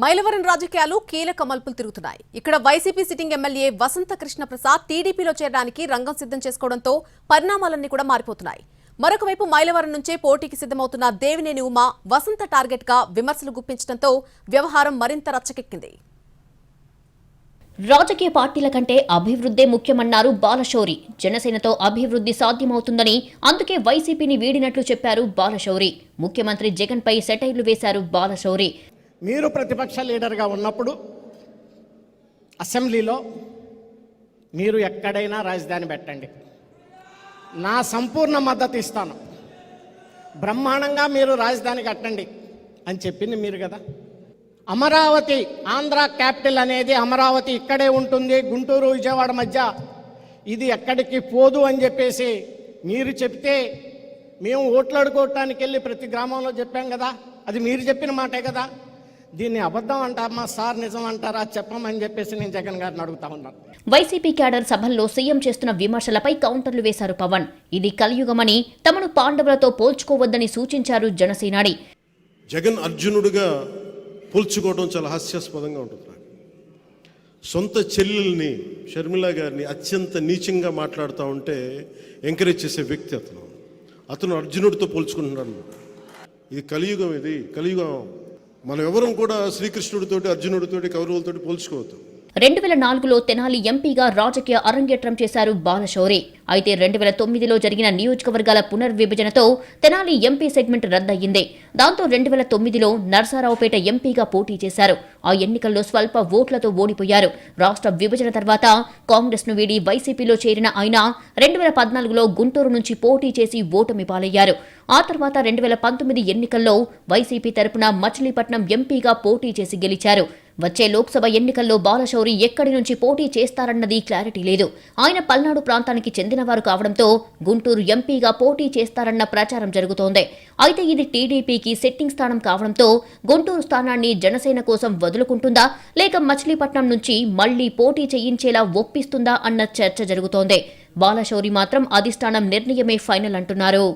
మైలవరం రాజకీయాలు కీలక మలుపులు తిరుగుతున్నాయి. ఇక్కడ వైసీపీ సిట్టింగ్ ఎమ్మెల్యే వసంత కృష్ణ ప్రసాద్ టీడీపీలో చేరడానికి రంగం సిద్ధం చేసుకోవడంతో పరిణామాలన్నీ కూడా మారిపోతున్నాయి. మరొక వైపు మైలవరం నుంచే పోటీకి సిద్ధమవుతున్న దేవినేని ఉమా వసంత టార్గెట్ గా విమర్శలు గుప్పించడంతో వ్యవహారం మరింత రచ్చకెక్కింది. రాజకీయ పార్టీల కంటే అభివృద్ధే ముఖ్యమన్నారు బాలశౌరి. జనసేనతో అభివృద్ధి సాధ్యమవుతుందని, అందుకే వైసీపీని వీడినట్లు చెప్పారు బాలశౌరి. ముఖ్యమంత్రి జగన్ పై సెటైర్లు వేశారు బాలశౌరి. మీరు ప్రతిపక్ష లీడర్గా ఉన్నప్పుడు అసెంబ్లీలో మీరు ఎక్కడైనా రాజధాని పెట్టండి, నా సంపూర్ణ మద్దతు ఇస్తాను, బ్రహ్మాండంగా మీరు రాజధాని కట్టండి అని చెప్పింది మీరు కదా. అమరావతి ఆంధ్ర క్యాపిటల్ అనేది అమరావతి ఇక్కడే ఉంటుంది, గుంటూరు విజయవాడ మధ్య, ఇది ఎక్కడికి పోదు అని చెప్పేసి మీరు చెప్తే మేము ఓట్లాడుకోవటానికి వెళ్ళి ప్రతి గ్రామంలో చెప్పాం కదా. అది మీరు చెప్పిన మాటే కదా. దీన్ని అబద్ధం అంటారమ్మా సార్, నిజం అంటారా చెప్పమని చెప్పేసి నేను జగన్ గారిని అడుగుతా ఉన్నాను. వైసీపీ క్యాడర్ సభల్లో సీఎం చేస్తున్న విమర్శలపై కౌంటర్లు వేశారు పవన్. ఇది కలియుగమని, తమను పాండవులతో పోల్చుకోవద్దని సూచించారు జనసేనాని. జగన్ అర్జునుడిగా పోల్చుకోవడం చాలా హాస్యాస్పదంగా ఉంటుంది. సొంత చెల్లెల్ని షర్మిల గారిని అత్యంత నీచంగా మాట్లాడుతూ ఉంటే ఎంకరేజ్ చేసే వ్యక్తి అతను అర్జునుడితో పోల్చుకుంటున్నాడు. ఇది కలియుగం, ఇది కలియుగం. మనం ఎవరం కూడా శ్రీకృష్ణుడితోటి, అర్జునుడితోటి, కౌరవులతోటి పోల్చుకోవద్దు. 2004లో తెనాలి ఎంపీగా రాజకీయ అరంగేట్రం చేశారు బాలశౌరి. అయితే 2009లో జరిగిన నియోజకవర్గాల పునర్విభజనతో తెనాలి ఎంపీ సెగ్మెంట్ రద్దయింది. దాంతో 2009లో నర్సారావుపేట ఎంపీగా పోటీ చేశారు. ఆ ఎన్నికల్లో స్వల్ప ఓట్లతో ఓడిపోయారు. రాష్ట్ర విభజన తర్వాత కాంగ్రెస్ ను వీడి వైసీపీలో చేరిన ఆయన 2014లో గుంటూరు నుంచి పోటీ చేసి ఓటమి పాలయ్యారు. ఆ తర్వాత 2019 ఎన్నికల్లో వైసీపీ తరపున మచిలీపట్నం ఎంపీగా పోటీ చేసి గెలిచారు. వచ్చే లోక్సభ ఎన్నికల్లో బాలశౌరి ఎక్కడి నుంచి పోటీ చేస్తారన్నది క్లారిటీ లేదు. ఆయన పల్నాడు ప్రాంతానికి చెందినవారు కావడంతో గుంటూరు ఎంపీగా పోటీ చేస్తారన్న ప్రచారం జరుగుతోంది. అయితే ఇది టీడీపీకి సెట్టింగ్ స్థానం కావడంతో గుంటూరు స్థానాన్ని జనసేన కోసం వదులుకుంటుందా, లేక మచిలీపట్నం నుంచి మళ్లీ పోటీ చేయించేలా ఒప్పిస్తుందా అన్న చర్చ జరుగుతోంది. బాలశౌరి మాత్రం అధిష్టానం నిర్ణయమే ఫైనల్ అంటున్నారు.